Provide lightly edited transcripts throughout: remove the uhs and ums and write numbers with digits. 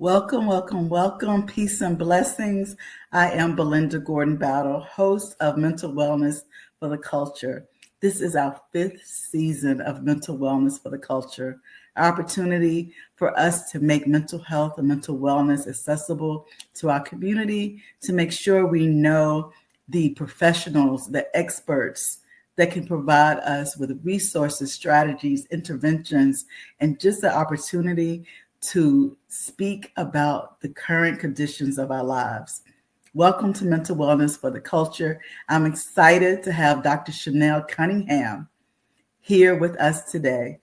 Welcome, welcome, welcome. Peace and blessings. I am Belinda Gordon Battle, host of Mental Wellness for the Culture. This is our fifth season of Mental Wellness for the Culture, our opportunity for us to make mental health and mental wellness accessible to our community, to make sure we know the professionals, the experts that can provide us with resources, strategies, interventions, and just the opportunity to speak about the current conditions of our lives. Welcome to Mental Wellness for the Culture. I'm excited to have Dr. Chanel Cunningham here with us today.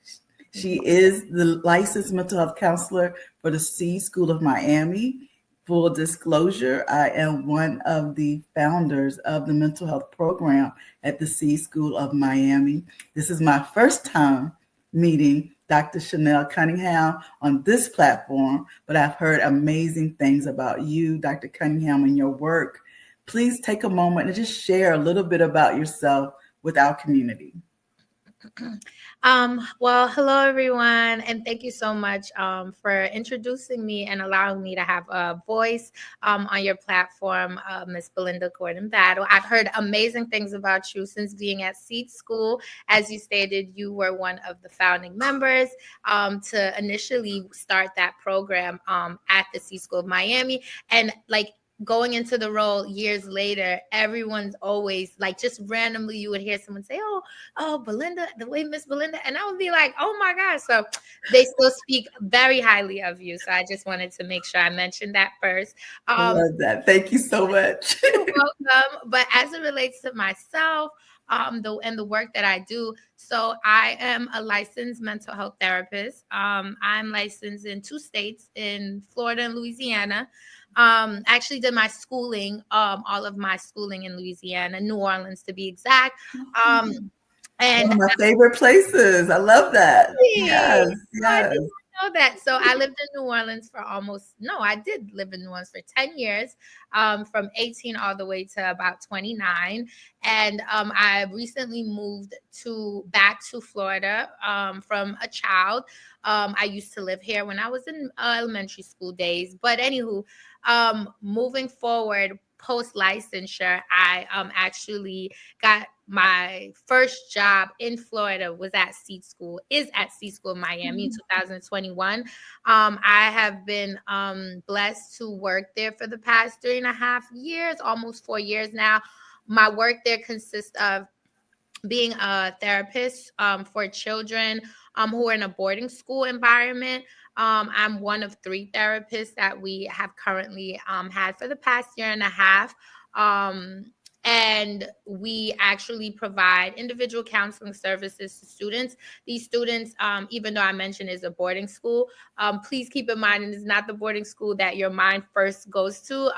She is the licensed mental health counselor for the C School of Miami. Full disclosure, I am one of the founders of the mental health program at the C School of Miami. This is my first time meeting Dr. Chanel Cunningham on this platform, but I've heard amazing things about you, Dr. Cunningham, and your work. Please take a moment and just share a little bit about yourself with our community. Well, hello everyone, and thank you so much for introducing me and allowing me to have a voice on your platform, Miss Belinda Gordon Battle. I've heard amazing things about you since being at Seed School. As you stated, you were one of the founding members to initially start that program at the Seed School of Miami, and going into the role years later, everyone's always like, just randomly you would hear someone say, oh, Belinda, the way Miss Belinda, and I would be like, oh my gosh. So they still speak very highly of you. So I just wanted to make sure I mentioned that first. I love that. Thank you so much. You're welcome. But as it relates to myself, the work that I do, so I am a licensed mental health therapist. I'm licensed in 2 states, in Florida and Louisiana. Actually did my schooling, all of my schooling in Louisiana, New Orleans to be exact. And one of my favorite places. I love that. Yes, I yes. didn't know that. So I lived in New Orleans for I did live in New Orleans for 10 years, from 18 all the way to about 29. And I recently moved back to Florida from a child. I used to live here when I was in elementary school days. But anywho, moving forward, post licensure, I actually got my first job in Florida is at Seed School Miami in 2021. I have been blessed to work there for the past 3.5 years, almost 4 years now. My work there consists of being a therapist for children who are in a boarding school environment. I'm one of 3 therapists that we have currently had for the past 1.5 years. And we actually provide individual counseling services to students. These students, even though I mentioned is a boarding school, please keep in mind, it is not the boarding school that your mind first goes to.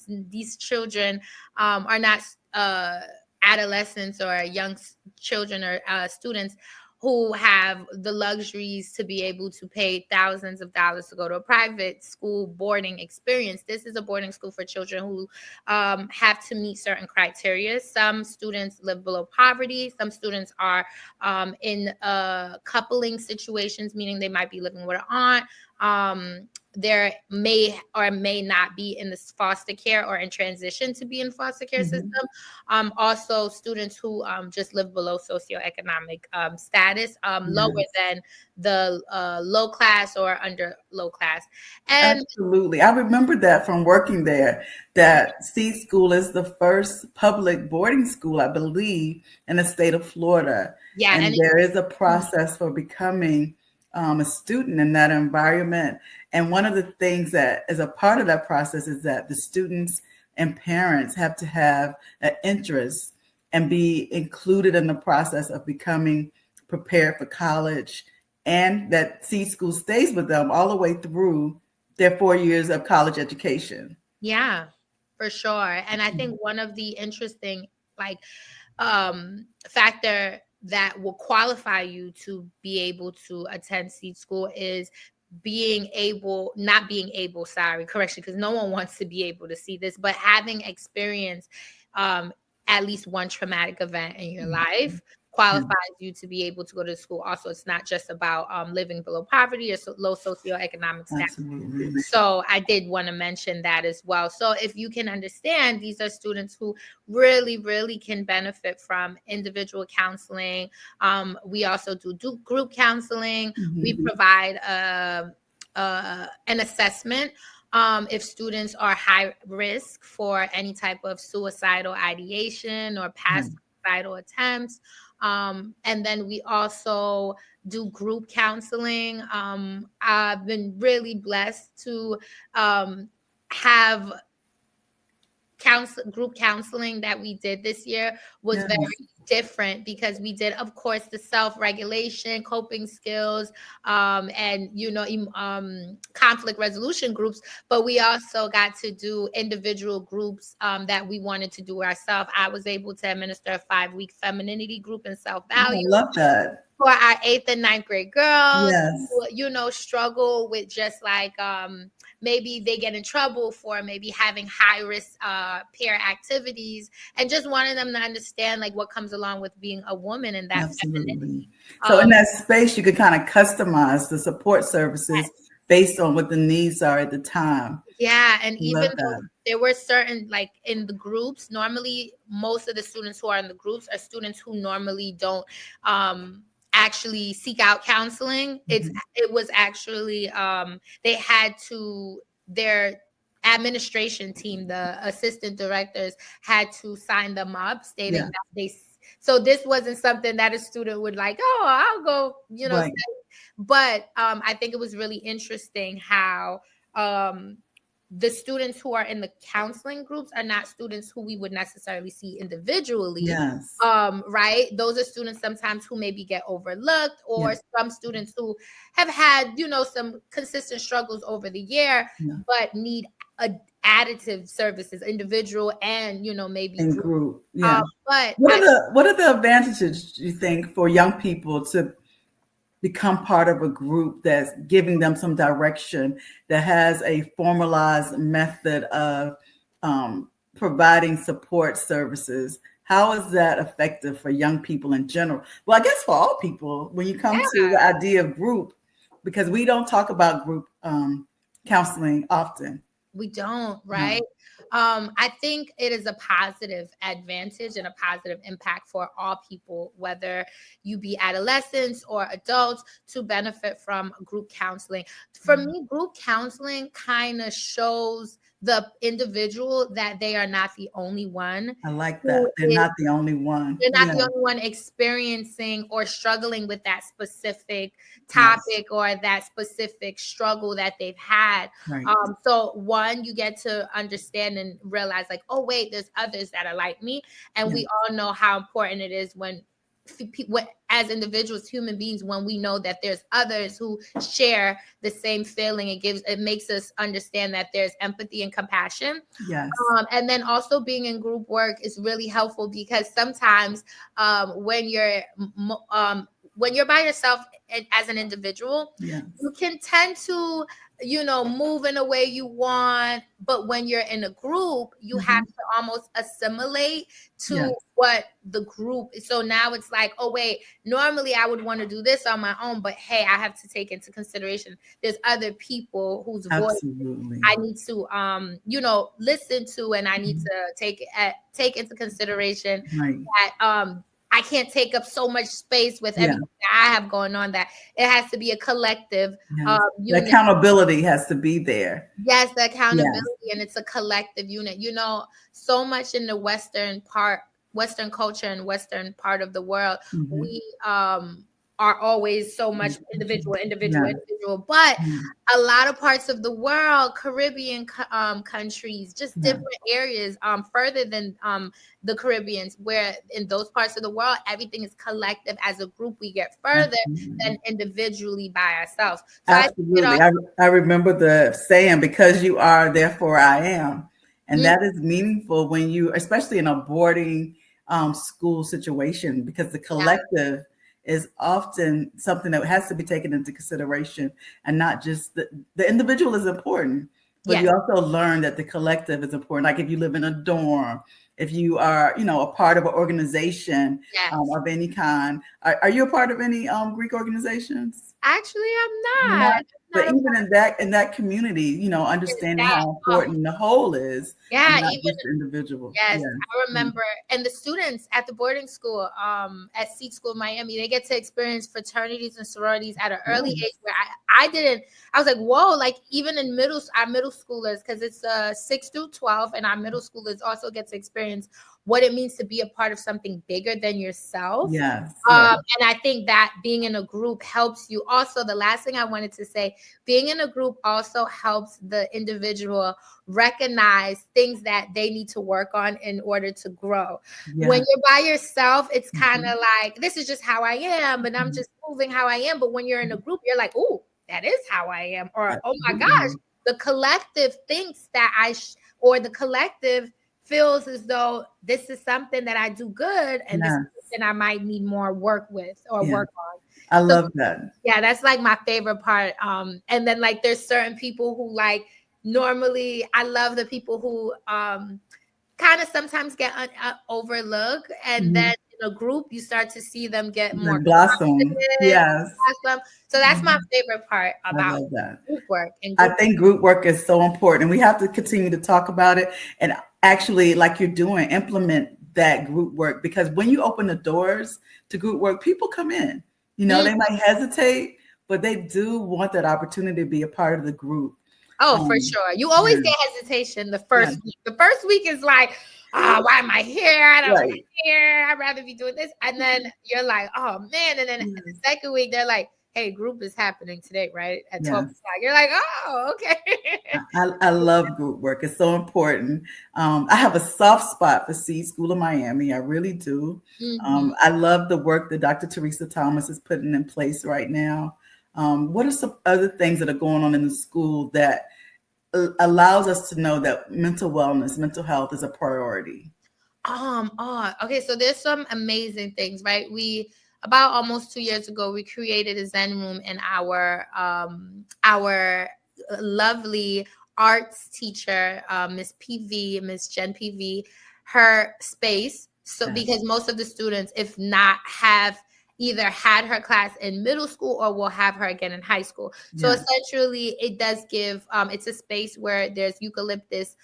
These children are not adolescents or young children or students who have the luxuries to be able to pay thousands of dollars to go to a private school boarding experience. This is a boarding school for children who have to meet certain criteria. Some students live below poverty. Some students are in coupling situations, meaning they might be living with an aunt. There may or may not be in this foster care or in transition to be in foster care system. Also students who just live below socioeconomic status, lower than the low class or under low class. And absolutely. I remember that from working there, that Seed School is the first public boarding school, I believe, in the state of Florida. Yeah, and there is a process for becoming a student in that environment. And one of the things that is a part of that process is that the students and parents have to have an interest and be included in the process of becoming prepared for college, and that Seed School stays with them all the way through their 4 years of college education. Yeah, for sure. And I think one of the interesting factor that will qualify you to be able to attend Seed School is not being able, correction, because no one wants to be able to see this, but having experienced at least one traumatic event in your life qualifies you to be able to go to school. Also, it's not just about living below poverty or low socioeconomic status. Absolutely. So I did want to mention that as well. So if you can understand, these are students who really, really can benefit from individual counseling. We also do group counseling. We provide an assessment if students are high risk for any type of suicidal ideation or past suicidal attempts. And then we also do group counseling. I've been really blessed to have group counseling that we did this year was very different because we did, of course, the self-regulation, coping skills, and conflict resolution groups, but we also got to do individual groups that we wanted to do ourselves. I was able to administer a 5-week femininity group and self-value. I love that. For our 8th and 9th grade girls yes. who, struggle with just like maybe they get in trouble for maybe having high risk peer activities, and just wanting them to understand like what comes along with being a woman in that. Absolutely. So in that space, you could kind of customize the support services based on what the needs are at the time. Yeah, and even though there were certain, like in the groups, normally most of the students who are in the groups are students who normally don't actually seek out counseling. It was actually they had to, their administration team, the assistant directors had to sign them up stating that they, so this wasn't something that a student would like, oh, I'll go, say. But I think it was really interesting how the students who are in the counseling groups are not students who we would necessarily see individually. Right? Those are students sometimes who maybe get overlooked, or some students who have had, some consistent struggles over the year, but need additive services, individual and, maybe in group. But what are the advantages you think for young people to become part of a group that's giving them some direction, that has a formalized method of providing support services? How is that effective for young people in general? Well, I guess for all people, when you come to the idea of group, because we don't talk about group counseling often. We don't, right? I think it is a positive advantage and a positive impact for all people, whether you be adolescents or adults, to benefit from group counseling. For me, group counseling kind of shows the individual that they are not the only one. I like that. They're not the only one. They're not the only one experiencing or struggling with that specific topic or that specific struggle that they've had. So one, you get to understand and realize like, oh, wait, there's others that are like me. And we all know how important it is when as individuals, human beings, when we know that there's others who share the same feeling. It makes us understand that there's empathy and compassion. And then also being in group work is really helpful, because sometimes when you're by yourself as an individual, you can tend to move in a way you want, but when you're in a group, you have to almost assimilate to what the group is. So now it's like, oh wait, normally I would want to do this on my own, but hey, I have to take into consideration there's other people whose voice I need to listen to, and I need to take into consideration that I can't take up so much space with everything that I have going on, that it has to be a collective. The accountability has to be there. Yes, the accountability, and it's a collective unit. So much in the Western culture and Western part of the world, we are always so much individual, but a lot of parts of the world, Caribbean countries, just different areas further than the Caribbeans, where in those parts of the world, everything is collective. As a group, we get further than individually by ourselves. So absolutely. I remember the saying, because you are, therefore I am. And that is meaningful when you, especially in a boarding school situation, because the collective is often something that has to be taken into consideration, and not just the individual is important, but you also learn that the collective is important. Like if you live in a dorm if you are, a part of an organization Yes. of any kind. Are you a part of any Greek organizations? Actually, I'm Yeah. not. I'm But not a even in that community, part of understanding that. how Oh, important the whole is, yeah, not even just the individual. yes, Yeah. I remember. And the students at the boarding school, at Seat School Miami, they get to experience fraternities and sororities at an early age Yes. where I didn't. I was like, whoa, like even in our middle schoolers, because it's 6 through 12, and our middle schoolers also get to experience what it means to be a part of something bigger than yourself. Yes. Yes. And I think that being in a group helps you. Also, the last thing I wanted to say, being in a group also helps the individual recognize things that they need to work on in order to grow. When Yeah. you're by yourself, it's kind Mhm. of like, this is just how I am, and I'm Mhm. just moving how I am. But when you're in a group, you're like, oh, that is how I am. Or, oh my gosh, Absolutely. the collective thinks that or the collective feels as though this is something that I do good, and this is Yes. something I might need more work with or Yeah. work on. I So love that. yeah, that's like my favorite part. And then like there's certain people who like normally I love the people who kind of sometimes get overlooked, and Mhm. then in a group you start to see them get more Like blossom. confident. Yes. Awesome. So that's my Mhm. favorite part I about love that. group work and I group. think group work is so important, and we have to continue to talk about it and actually, like you're doing, implement that group work, because when you open the doors to group work, people come in. Mm. They might hesitate, but they do want that opportunity to be a part of the group. Oh, for sure. You always Yeah, get hesitation the yeah, first week. The first week is like, why am I here? I don't right. like here. I'd rather be doing this. And then you're like, oh man. And then Yes, the second week, they're like, hey, group is happening today, right? At 12 yes. o'clock. You're like, oh, okay. I love group work. It's so important. I have a soft spot for Seed School of Miami. I really do. Hmm. I love the work that Dr. Teresa Thomas is putting in place right now. What are some other things that are going on in the school that allows us to know that mental wellness, mental health is a priority? Okay, so there's some amazing things, right? We about almost 2 years ago, we created a Zen room in our lovely arts teacher, Miss PV, Miss Jen PV, her space. So Yes, because most of the students, if not have either had her class in middle school or will have her again in high school. So yes, essentially it does give it's a space where there's eucalyptus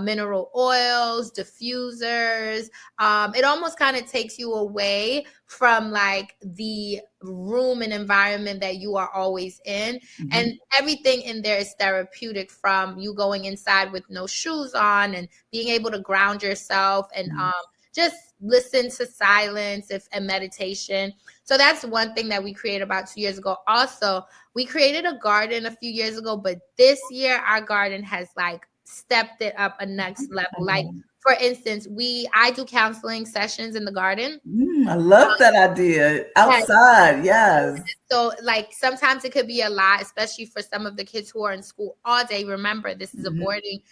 mineral oils, diffusers. It almost kind of takes you away from like the room and environment that you are always in. mhm, And everything in there is therapeutic, from you going inside with no shoes on and being able to ground yourself and yes. just listen to silence and meditation. So that's one thing that we created about 2 years ago. Also, we created a garden a few years ago, but this year our garden has like stepped it up a next level. Like for instance, I do counseling sessions in the garden. I love that idea. Outside, yes. So, like, sometimes it could be a lot, especially for some of the kids who are in school all day. Remember, this is a Mhm, boarding,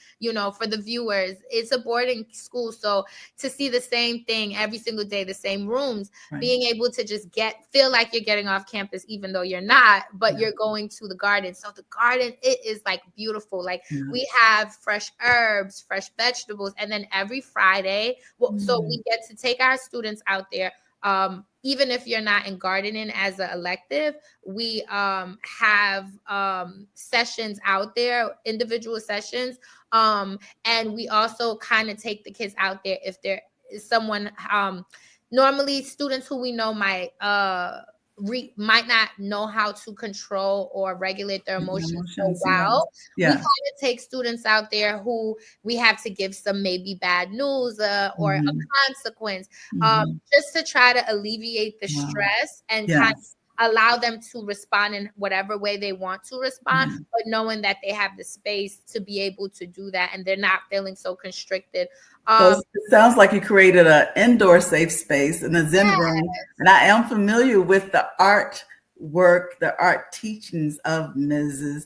for the viewers, it's a boarding school. So, to see the same thing every single day, the same rooms, right. being able to just feel like you're getting off campus, even though you're not, but Yeah, you're going to the garden. So, the garden, it is like beautiful. Like, yeah. we have fresh herbs, fresh vegetables. And then every Friday, well, so Mm, we get to take our students out there, even if you're not in gardening as an elective, we have sessions out there, individual sessions. And we also kind of take the kids out there if there is someone, normally students who we know might not know how to control or regulate their the emotions so emotions, yes, well. We kind yes. of take students out there who we have to give some maybe bad news or a Mhm, consequence, mhm. just to try to alleviate the Wow. stress and kind Yes, of allow them to respond in whatever way they want to respond, yeah. but knowing that they have the space to be able to do that and they're not feeling so constricted. So Um, it sounds like you created an indoor safe space in the Zen yeah, room, and I am familiar with the art work, the art teachings of Miss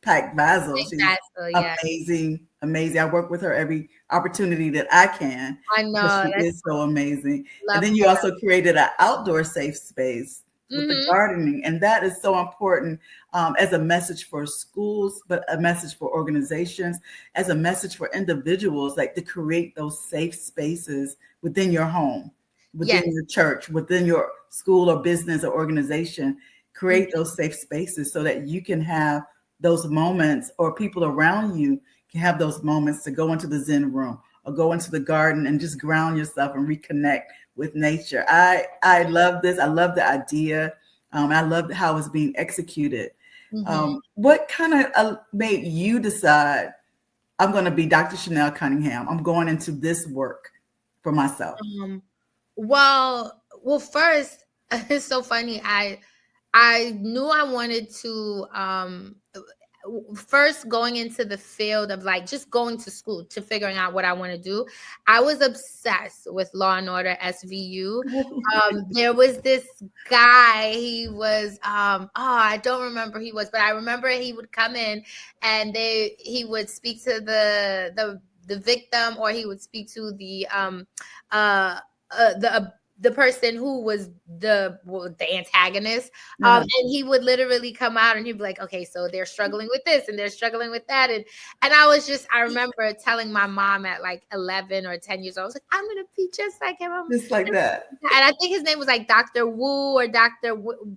Pack Basil. She's exactly. Yeah, amazing, amazing. I work with her every opportunity that I can I because know. she That's is so amazing. And love then you her. also created an outdoor safe space. with the Mm-hmm. gardening. And that is so important, as a message for schools, but a message for organizations, as a message for individuals, like to create those safe spaces within your home, within Yes. your church, within your school or business or organization. Create those safe spaces so that you can have those moments, or people around you can have those moments to go into the Zen room or go into the garden and just ground yourself and reconnect with nature. I love this. I love the idea. I love how it's being executed. Mm-hmm. What kind of made you decide, I'm going to be Dr. Chanel Cunningham? I'm going into this work for myself. Um, well, first, it's so funny. I knew I wanted to first going into the field of like just going to school to figuring out what I want to do. I was obsessed with Law and Order SVU. There was this guy, he was I don't remember who he was, but I remember he would come in and he would speak to the victim, or he would speak to uh the person who was the antagonist, and he would literally come out and he'd be like, okay, so they're struggling with this and they're struggling with that, and I remember telling my mom at like 11 or 10 years old, I was like, I'm gonna be just like him. Just like that. And I think his name was like Dr. Wu or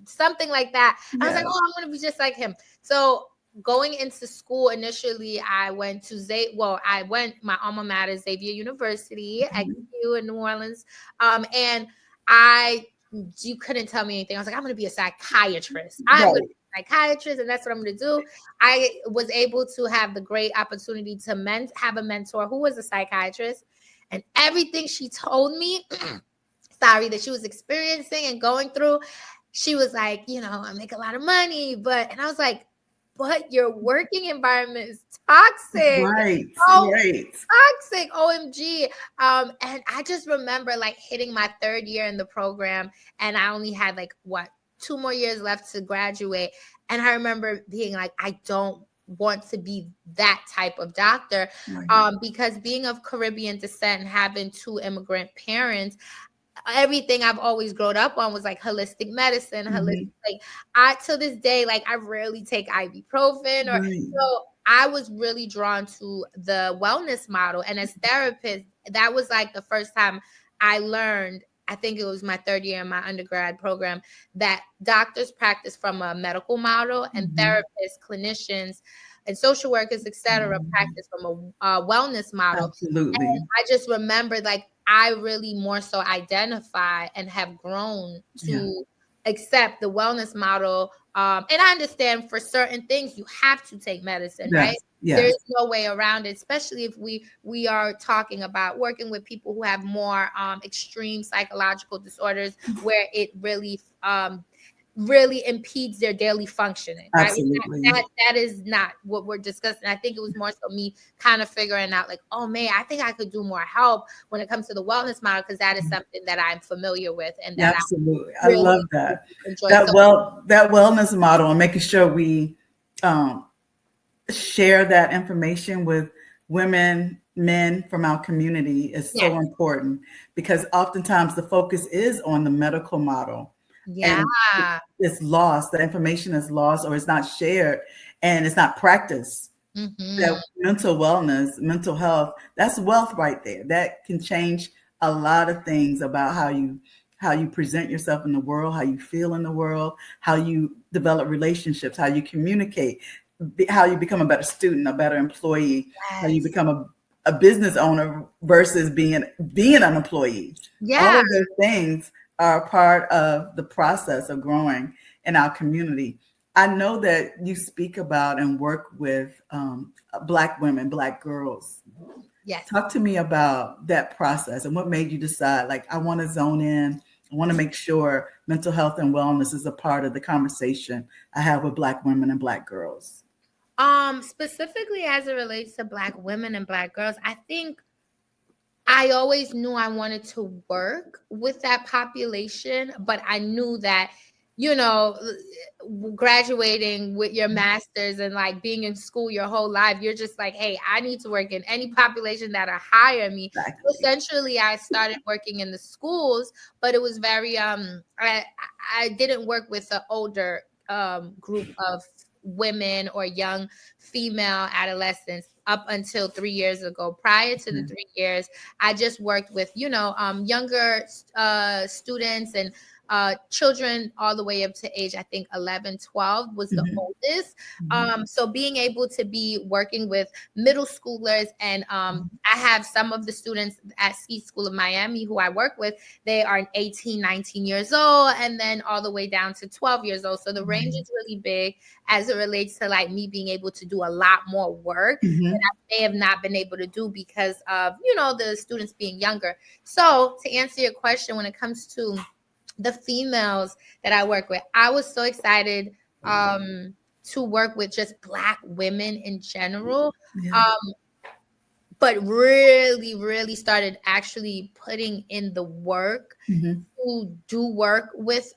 something like that. I was like, Yeah. oh, I'm gonna be just like him. So going into school initially, I went to my alma mater, Xavier University, XU in New Orleans, and you couldn't tell me anything. I was like, I'm going to be a psychiatrist. I'm going to be a psychiatrist, and that's what I'm going to do. I was able to have the great opportunity to have a mentor who was a psychiatrist, and everything she told me, that she was experiencing and going through, she was like, I make a lot of money, and I was like, but your working environment is toxic. Right. Toxic. OMG. And I just remember like hitting my 3rd year in the program, and I only had like 2 more years left to graduate. And I remember being like, I don't want to be that type of doctor, because being of Caribbean descent and having 2 immigrant parents, everything I've always grown up on was like holistic medicine, like to this day, like I rarely take ibuprofen so I was really drawn to the wellness model. And as therapists, that was like the first time I learned, I think it was my 3rd year in my undergrad program, that doctors practice from a medical model and therapists, clinicians, and social workers, etc., practice from a wellness model. Absolutely. And I just remembered like I really more so identify and have grown to accept the wellness model. And I understand for certain things you have to take medicine, right? Yes. There's no way around it, especially if we are talking about working with people who have more extreme psychological disorders where it really impedes their daily functioning, right? Absolutely. That is not what we're discussing. I think it was more so me kind of figuring out like, oh man, I think I could do more help when it comes to the wellness model, because that is something that I'm familiar with and that absolutely. I really love that. enjoy. That wellness model, and making sure we share that information with women, men from our community is so important, because oftentimes the focus is on the medical model. Yeah. And it's lost. The information is lost, or it's not shared, and it's not practiced. That mental wellness, mental health, that's wealth right there. That can change a lot of things about how you present yourself in the world, how you feel in the world, how you develop relationships, how you communicate, how you become a better student, a better employee, how you become a business owner versus being an employee. All of those things are part of the process of growing in our community. I know that you speak about and work with Black women, Black girls. Yes. Talk to me about that process and what made you decide, like, I want to zone in. I want to make sure mental health and wellness is a part of the conversation I have with Black women and Black girls. Specifically as it relates to Black women and Black girls, I think I always knew I wanted to work with that population, but I knew that you know, graduating with your master's and like being in school your whole life, you're just like, hey, I need to work in any population that'll hire me. So Exactly. essentially, I started working in the schools, but it was very I didn't work with an older group of women or young female adolescents up until 3 years ago. Prior to the Okay. 3 years, I just worked with, you know, younger students and children all the way up to age, I think 11, 12 was the Mhm. oldest. Mhm. So being able to be working with middle schoolers, and I have some of the students at Ski School of Miami who I work with, they are 18, 19 years old, and then all the way down to 12 years old. So the range Mhm. is really big as it relates to like me being able to do a lot more work that Mhm. I may have not been able to do because of, you know, the students being younger. So to answer your question, when it comes to the females that I work with, I was so excited to work with just Black women in general. Yeah. Um, but really, really started actually putting in the work Mhm. to do work with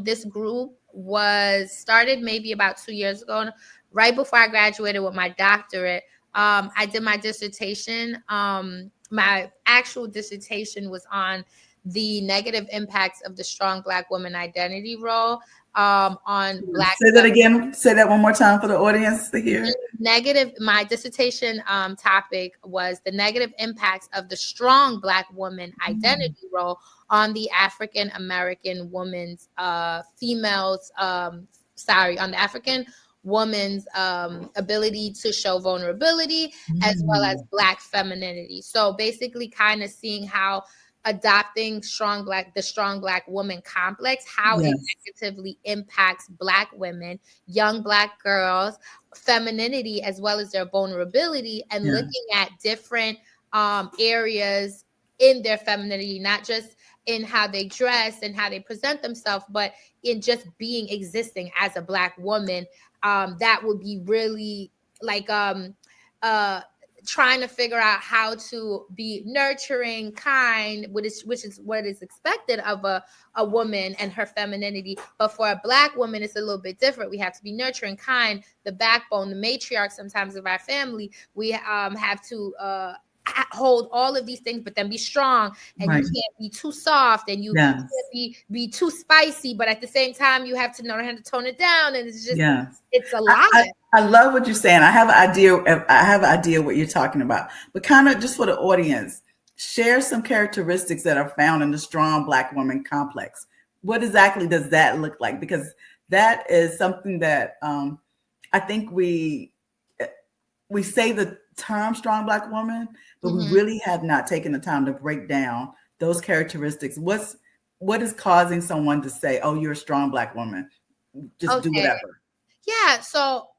this group was started maybe about 2 years ago, right before I graduated with my doctorate. I did my dissertation. My actual dissertation was on the negative impacts of the strong Black woman identity role on Black Say that again. Say that one more time for the audience to hear. negative. My dissertation topic was the negative impacts of the strong Black woman Mm. identity role on the African American woman's females sorry, on the African woman's ability to show vulnerability as well as Mm. Black femininity. So basically kind of seeing how adopting the strong Black woman complex, how it Yes. negatively impacts Black women, young Black girls, femininity as well as their vulnerability, and Yeah. looking at different areas in their femininity, not just in how they dress and how they present themselves, but in just being existing as a Black woman. That would be really like uh trying to figure out how to be nurturing, kind, which is what is expected of a woman and her femininity. But for a Black woman, it's a little bit different. We have to be nurturing, kind, the backbone, the matriarch sometimes of our family. We have to hold all of these things, but then be strong, and you Right. can't be too soft, and you Yes. can't be too spicy, but at the same time you have to know how to tone it down, and it's just Yes. it's a I, lot. I, I love what you're saying. I have an idea. I have an idea what you're talking about, but kind of just for the audience, share some characteristics that are found in the strong Black woman complex. What exactly does that look like? Because that is something that I think we say the term strong Black woman, but we Hmm. really have not taken the time to break down those characteristics. What is causing someone to say, "Oh, you're a strong Black woman. Just do Okay. whatever." Yeah, so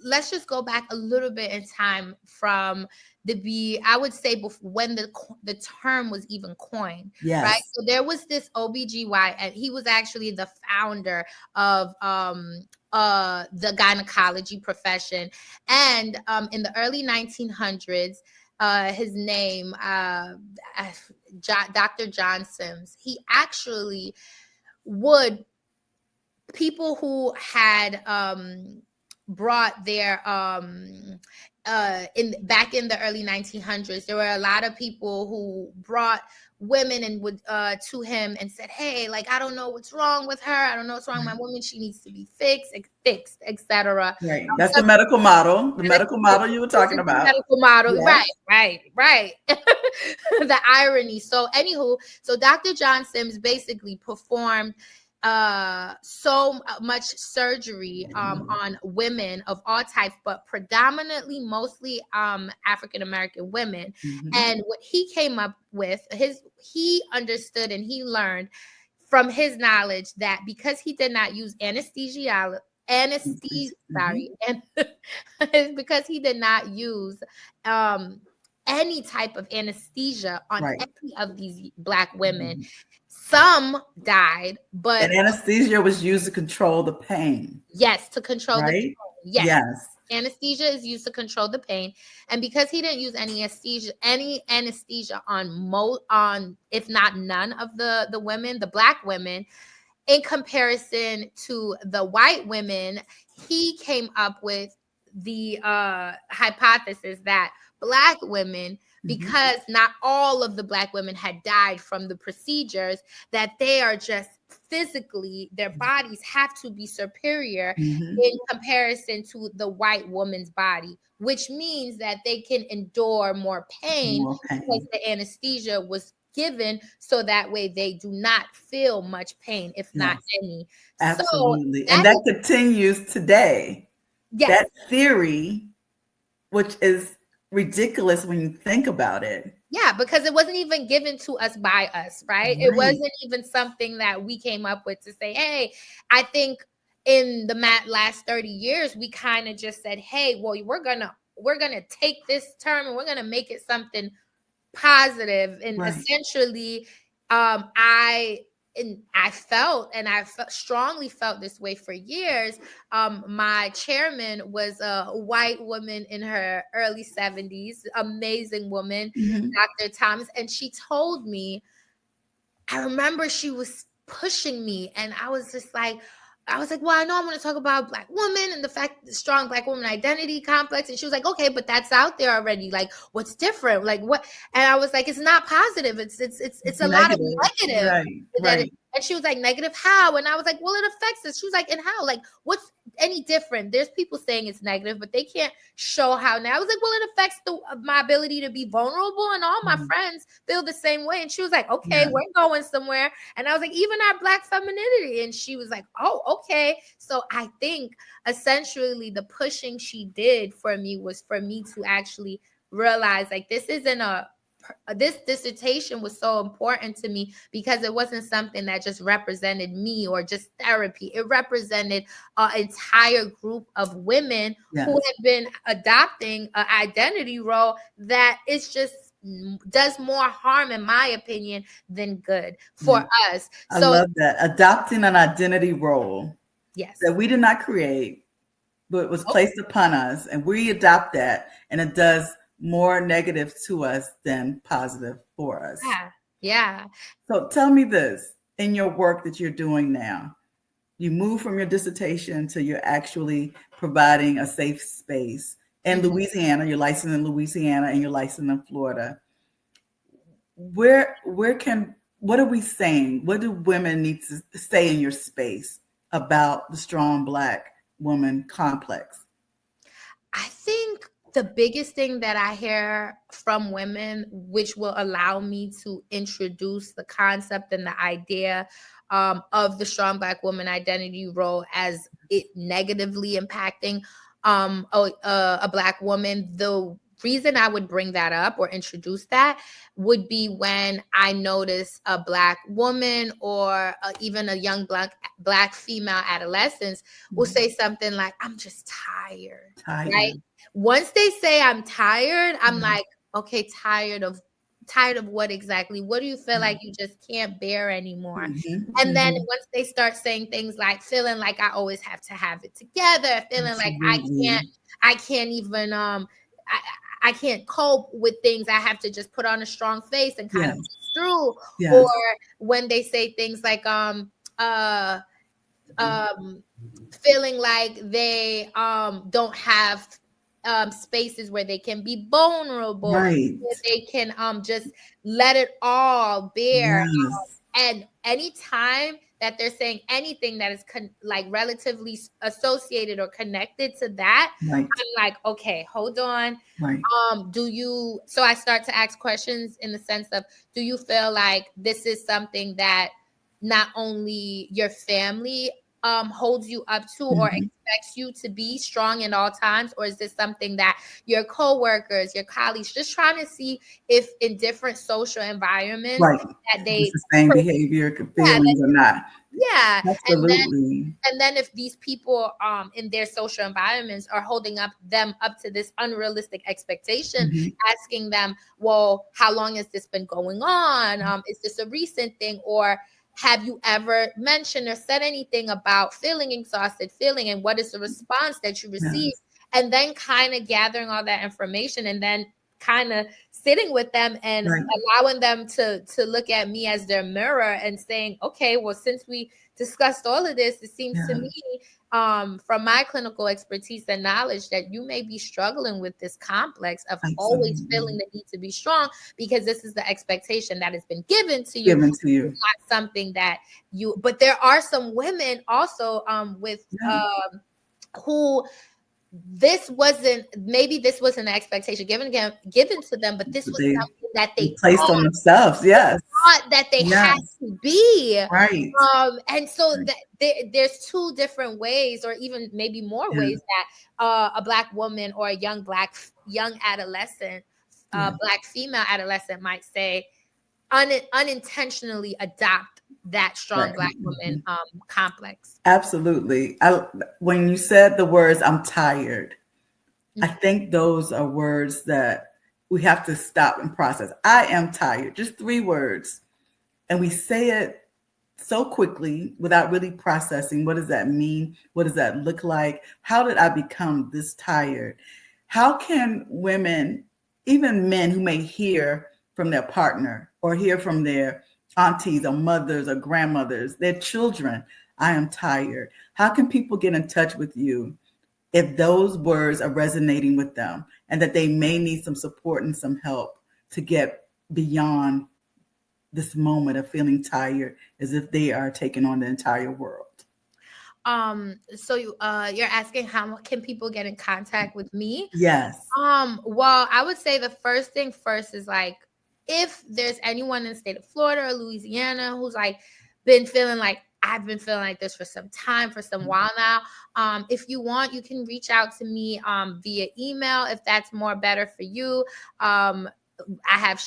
let's just go back a little bit in time from I would say when the term was even coined, right? Yes. So there was this OBGY, and he was actually the founder of the gynecology profession. And in the early 1900s, his name Dr. John Sims, he actually would people who had brought their in back in the early 1900s, there were a lot of people who brought women and would to him and said, hey, like, I don't know what's wrong with her, I don't know what's wrong with my woman, she needs to be fixed, etc. Right. That's the medical model. The medical This model you were talking is the about. medical model. Yes. Right. The irony. So, anywho, so Dr. John Sims basically performed so much surgery on women of all types, but predominantly mostly African American women. Mhm. And what he came up with, he understood and he learned from his knowledge that because he did not use anesthesia, Mhm. sorry, and because he did not use um, any type of anesthesia on Right. any of these Black women. Mhm. Some died, And but anesthesia was used to control the pain, yes, to control the pain. right? Yes. Yes. Anesthesia is used to control the pain. And because he didn't use any anesthesia on if not none of the women, the Black women, in comparison to the white women, he came up with the hypothesis that Black women, because not all of the Black women had died from the procedures, that they are just physically, their bodies have to be superior in comparison to the white woman's body, which means that they can endure more pain because the anesthesia was given so that way they do not feel much pain, if not any. Absolutely. So and that continues today. Yes. That theory, which is ridiculous when you think about it. Yeah, because it wasn't even given to us by us, right? It wasn't even something that we came up with to say, hey, I think in the last 30 years, we kind of just said, hey, well, we're gonna take this term and we're gonna make it something positive. And essentially, I felt, and I strongly felt this way for years. My chairman was a white woman in her early 70s, amazing woman, Dr. Thomas. And she told me, I remember she was pushing me, and I was like, well, I know I'm going to talk about Black women and the fact the strong Black woman identity complex. And she was like, okay, but that's out there already. Like, what's different? Like, what? And I was like, it's not positive. It's a lot of negative. And she was like, negative how? And I was like, well, it affects us. She was like, and how? Like, what's any different? There's people saying it's negative, but they can't show how now. I was like, well, it affects my ability to be vulnerable, and all my friends feel the same way. And she was like, okay, we're going somewhere. And I was like, even our Black femininity. And she was like, oh, okay. So I think essentially the pushing she did for me was for me to actually realize, like, this dissertation was so important to me because it wasn't something that just represented me or just therapy. It represented an entire group of women who had been adopting an identity role that is just does more harm, in my opinion, than good for us. I love that. Adopting an identity role that we did not create, but it was placed upon us, and we adopt that, and it does more negative to us than positive for us. Yeah. So tell me this, in your work that you're doing now, you move from your dissertation to you're actually providing a safe space in Louisiana. You're licensed in Louisiana and you're licensed in Florida. What are we saying? What do women need to say in your space about the strong Black woman complex? I think the biggest thing that I hear from women, which will allow me to introduce the concept and the idea of the strong Black woman identity role as it negatively impacting a Black woman, the reason I would bring that up or introduce that would be when I notice a Black woman or even a young Black female adolescent will say something like, I'm just tired. Right? Once they say I'm tired, I'm like, okay, tired of what exactly? What do you feel like you just can't bear anymore? And then once they start saying things like feeling like I always have to have it together, feeling like I can't even I can't cope with things. I have to just put on a strong face and kind of push through. Or when they say things like feeling like they don't have spaces where they can be vulnerable, where they can just let it all bear. And anytime that they're saying anything that is like relatively associated or connected to that, I'm like, okay, hold on. So I start to ask questions in the sense of, do you feel like this is something that not only your family holds you up to or expects you to be strong in all times, or is this something that your coworkers, your colleagues, just trying to see if in different social environments that they the same behavior, feelings or not. Absolutely. And then if these people in their social environments are holding them up to this unrealistic expectation, asking them, well, how long has this been going on? Is this a recent thing? Or have you ever mentioned or said anything about feeling exhausted, and what is the response that you receive? And then kind of gathering all that information and then kind of sitting with them and allowing them to look at me as their mirror and saying, okay, well, since we discussed all of this, it seems to Yeah, me, from my clinical expertise and knowledge, that you may be struggling with this complex of always feeling absolutely. the need to be strong because this is the expectation that has been given to you. Given to It's you. not something that you, but there are some women also with Yeah. who this wasn't an expectation given to them, but this But was they something that be they placed on themselves. Yes. thought that they had Yes. to be. Right. And so Right. that there's two different ways, or even maybe more Yeah. ways, that a black woman or a young adolescent, Yeah. black female adolescent might say, unintentionally adopt that strong That black woman mhm. complex. Absolutely. When you said the words, I'm tired, I Mhm. think those are words that we have to stop and process. I am tired. Just 3 words. And we say it so quickly without really processing. What does that mean? What does that look like? How did I become this tired? How can women, even men who may hear from their partner or hear from their aunties or mothers or grandmothers, their children, I am tired. How can people get in touch with you if those words are resonating with them and that they may need some support and some help to get beyond this moment of feeling tired as if they are taking on the entire world? So you're asking how can people get in contact with me? Yes. Well, I would say the first thing first is like, if there's anyone in the state of Florida or Louisiana who's like been feeling like I've been feeling like this for some time, for some while now, if you want, you can reach out to me via email if that's more better for you. I have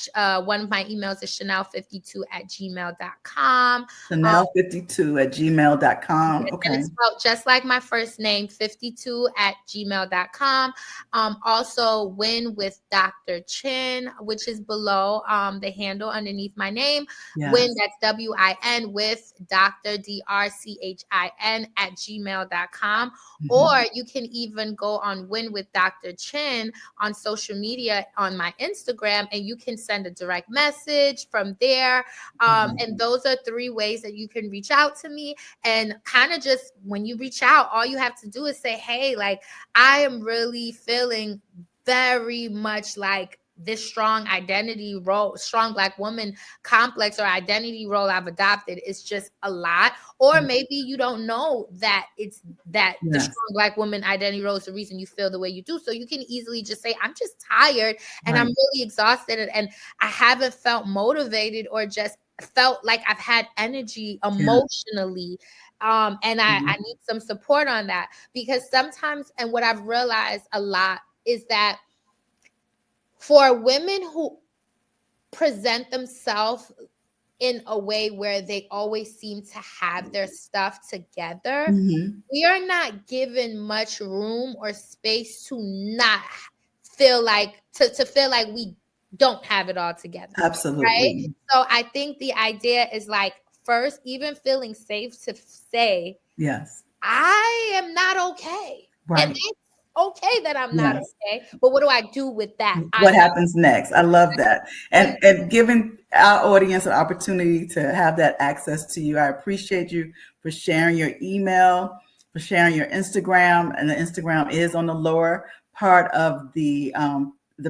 one of my emails is chanel52@gmail.com. Chanel52 at gmail.com. Yes, and Okay. it's spelled just like my first name, 52@gmail.com. Also, Win with Dr. Chin, which is below the handle underneath my name. Win, Yes. that's WIN, with Dr. DRCHIN at gmail.com. Or Mhm. you can even go on Win with Dr. Chin on social media on my Instagram, and you can send a direct message from there. Mhm. And those are 3 ways that you can reach out to me. And kind of just when you reach out, all you have to do is say, hey, like, I am really feeling very much like this strong black woman complex or identity role I've adopted is just a lot. Or maybe you don't know that it's that the Yes. strong black woman identity role is the reason you feel the way you do. So you can easily just say, I'm just tired and I'm Right. really exhausted, and I haven't felt motivated or just felt like I've had energy Yeah. emotionally. And I Mhm. need some support on that, because sometimes, and what I've realized a lot is that for women who present themselves in a way where they always seem to have their stuff together, Mhm. we are not given much room or space to not feel like to feel like we don't have it all together, right? Absolutely. So I think the idea is like, first, even feeling safe to say, Yes. I am not okay. And Right. it's okay that I'm not Yes. okay. But what do I do with that? What I'm not happens next? I love that. what And giving our audience an opportunity to have that access to you. I appreciate you for sharing your email, for sharing your Instagram, and the Instagram is on the lower part of the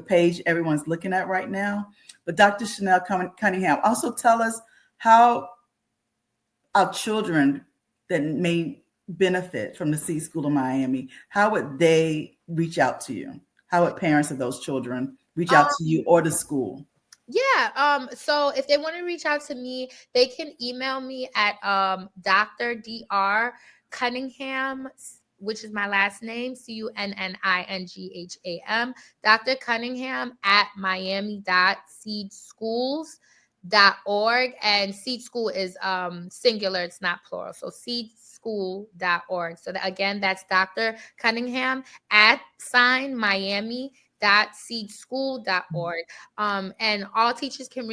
page everyone's looking at right now. But Dr. Chanel Cunningham, also tell us how our children that may benefit from the Seed School of Miami, how would they reach out to you? How would parents of those children reach out to you or the school? Yeah. So if they want to reach out to me, they can email me at Dr. Dr. Cunningham, which is my last name, Cunningham, Dr. Cunningham at miami.seedschools.org. And seed school is singular, it's not plural. So seedschool.org. So that, again, that's Dr. Cunningham at sign Miami seedschool.org. And all teachers can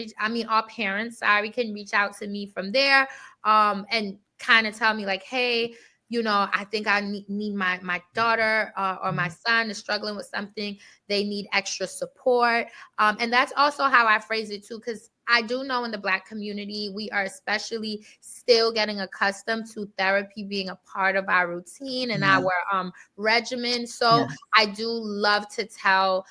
all parents, sorry, can reach out to me from there, and kind of tell me like, hey, I think I need my daughter or my son is struggling with something. They need extra support. And that's also how I phrase it too, because I do know in the Black community, we are especially still getting accustomed to therapy being a part of our routine and Yeah. our regimen. So Yes. I do love to tell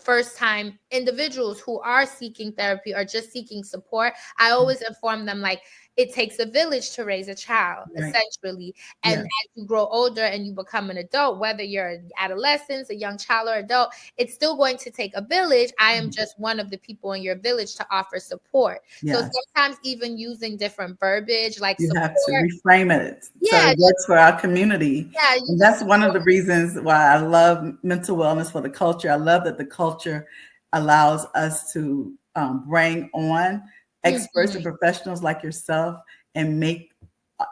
first time individuals who are seeking therapy or just seeking support, I always inform them like it takes a village to raise a child, Right. essentially. And Yes. as you grow older and you become an adult, whether you're an adolescent, a young child, or adult, it's still going to take a village. I am just one of the people in your village to offer support. So Yes. sometimes even using different verbiage like You have to support. reframe it so Yeah, it works for our community. yeah, you And just that's one of the reasons why I love mental wellness for the culture. I love that the culture allows us to bring on experts and Mhm. professionals like yourself and make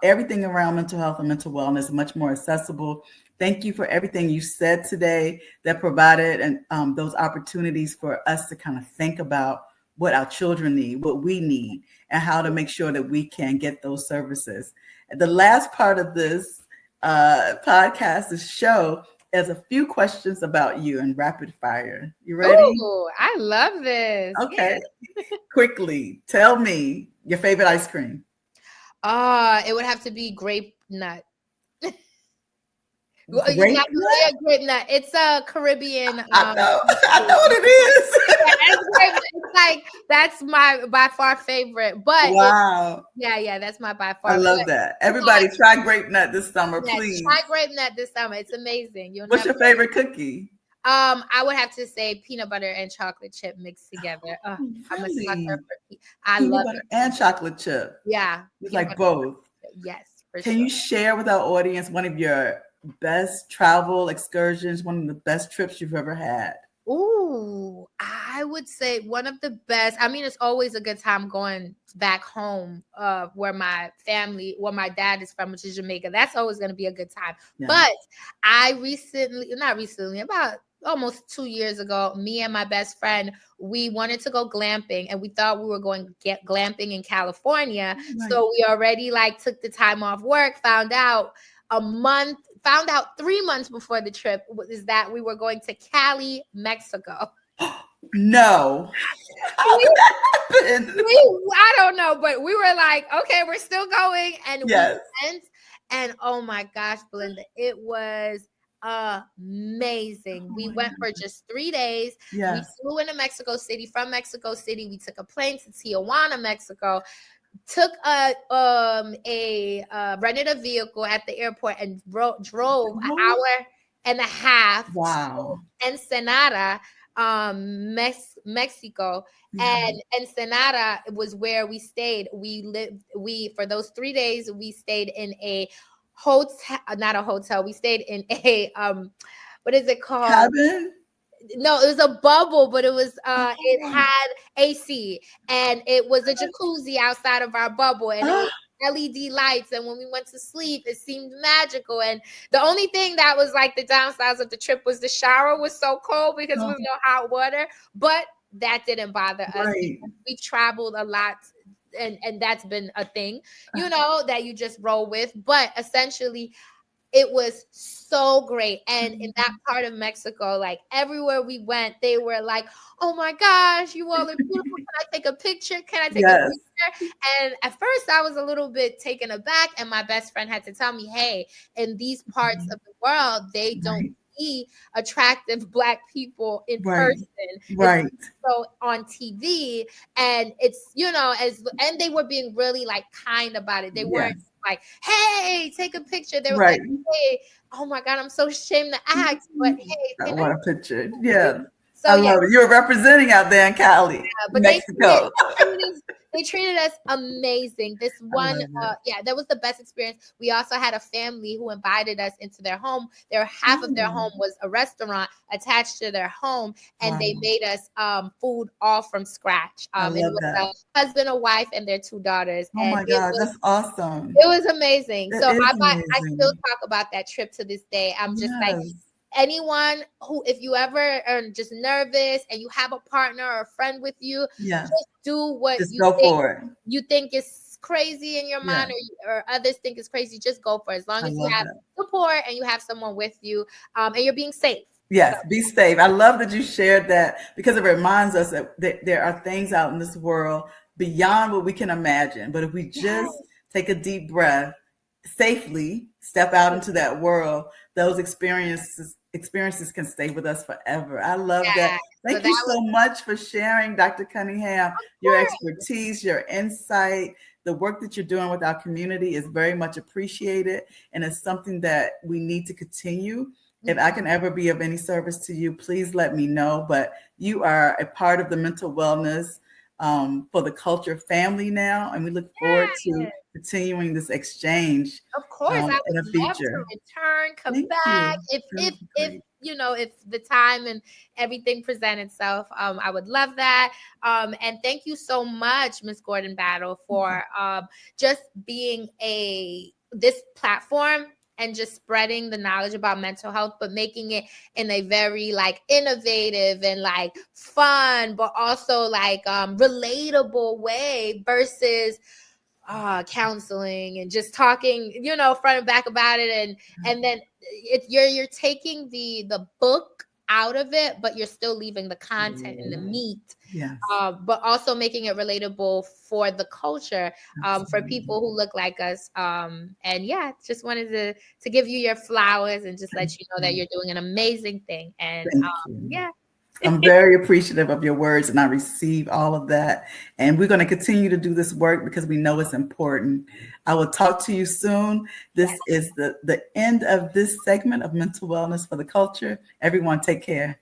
everything around mental health and mental wellness much more accessible. Thank you for everything you said today that provided and those opportunities for us to kind of think about what our children need, what we need, and how to make sure that we can get those services. The last part of this podcast, this show, is a few questions about you in rapid fire. You ready? Ooh, I love this. Okay. Yeah. Quickly, tell me your favorite ice cream. It would have to be grape nut. Well, you Grape got nut? yeah, grape nut. It's a Caribbean I know. I know food. what it is. Yeah, it's grape nut. It's like that's my by far favorite. But it, Wow. yeah, that's my by I far. But love that. you know, Everybody try grape nut this summer, yeah, try please. grape nut this summer. It's amazing. You'll What's never. your favorite cookie? I would have to say peanut butter and chocolate chip mixed together. I'm a sucker Really? for I Peanut love butter it. and chocolate chip. Yeah, You peanut like butter and both. chocolate chip. Yes, for Can sure. you share with our audience one of your best travel excursions, one of the best trips you've ever had? Ooh, I would say one of the best. I mean, it's always a good time going back home, where my family, where my dad is from, which is Jamaica. That's always going to be a good time. Yeah. But I recently, not recently, about almost 2 years ago, me and my best friend, we wanted to go glamping, and we thought we were going to get glamping in California. Right. So we already like took the time off work, found out 3 months before the trip is that we were going to Cali, Mexico. No. How We, did that happen? I don't know, but we were like, okay, we're still going. And we Yes. went, and oh my gosh, Belinda, it was amazing. Oh We my went for God. just 3 days. We Yes. flew into Mexico City. From Mexico City, we took a plane to Tijuana, Mexico. Took rented a vehicle at the airport and drove an Oh, hour and a half to wow. Ensenada, Mexico. Yeah. And Ensenada was where we stayed. We for those 3 days we stayed in a hotel, not a hotel. We stayed in a what is it called? Cabin? No, it was a bubble, but it Oh. had AC, and it was a jacuzzi outside of our bubble, and it was Ah, LED lights. And when we went to sleep, it seemed magical. And the only thing that was like the downsides of the trip was the shower was so cold because there oh, was no hot water, but that didn't bother us right. because we've traveled a lot. And that's been a thing, that you just roll with. But essentially, it was so great. And in that part of Mexico, like everywhere we went, they were like, oh my gosh, you all are beautiful. Can I take a picture? Can I take a Yes. picture? And at first I was a little bit taken aback. And my best friend had to tell me, hey, in these parts of the world, they don't Right. see attractive Black people in Right. person. It's Right. so on TV. And and they were being really like kind about it. They weren't Yes. like, hey, take a picture. They were Right. like, hey, oh my God, I'm so ashamed to ask, but hey, I can I? want a picture. Yeah. So I yeah, love it. You're representing out there in Cali, but Mexico. they treated us amazing. This I one, love it. that was the best experience. We also had a family who invited us into their home. Half of their Oh, home was a restaurant attached to their home, and they wow. made us food all from scratch. I And it love was that. a husband, a wife, and their 2 daughters, Oh and my God. That's awesome. it was amazing. It So is I still amazing. talk about that trip to this day. I'm just like, Yes. anyone who, if you ever are just nervous and you have a partner or a friend with you, Yes. just do what Just go for it. you think is crazy in your Yeah. mind, or others think is crazy. Just go for it. As long I as you love have that. support and you have someone with you, and you're being safe. So Yes, be safe. I love that you shared that because it reminds us that there are things out in this world beyond what we can imagine. But if we just yes, take a deep breath, safely step out into that world, those experiences can stay with us forever. I love that. yeah. So Thank that you was, so much for sharing, Dr. Cunningham, of your course. expertise, your insight. The work that you're doing with our community is very much appreciated, and it's something that we need to continue. If I Mhm. can ever be of any service to you, please let me know. But you are a part of the mental wellness for the culture family now, and we look forward to Yes. continuing this exchange Of course, I in the would love to future. return, come Thank back. you. If That if would be if great. you know, if the time and everything present itself, I would love that. And thank you so much, Miss Gordon Battle, for just being a this platform and just spreading the knowledge about mental health, but making it in a very like innovative and like fun, but also like relatable way versus counseling and just talking, front and back about it, and then you're taking the book out of it, but you're still leaving the content and the meat, Yes, but also making it relatable for the culture, for absolutely. people who look like us. And yeah, just wanted to give you your flowers and just let you know that you're doing an amazing thing. And Thank you. yeah. I'm very appreciative of your words and I receive all of that. And we're going to continue to do this work because we know it's important. I will talk to you soon. This Yes. is the end of this segment of Mental Wellness for the Culture. Everyone, take care.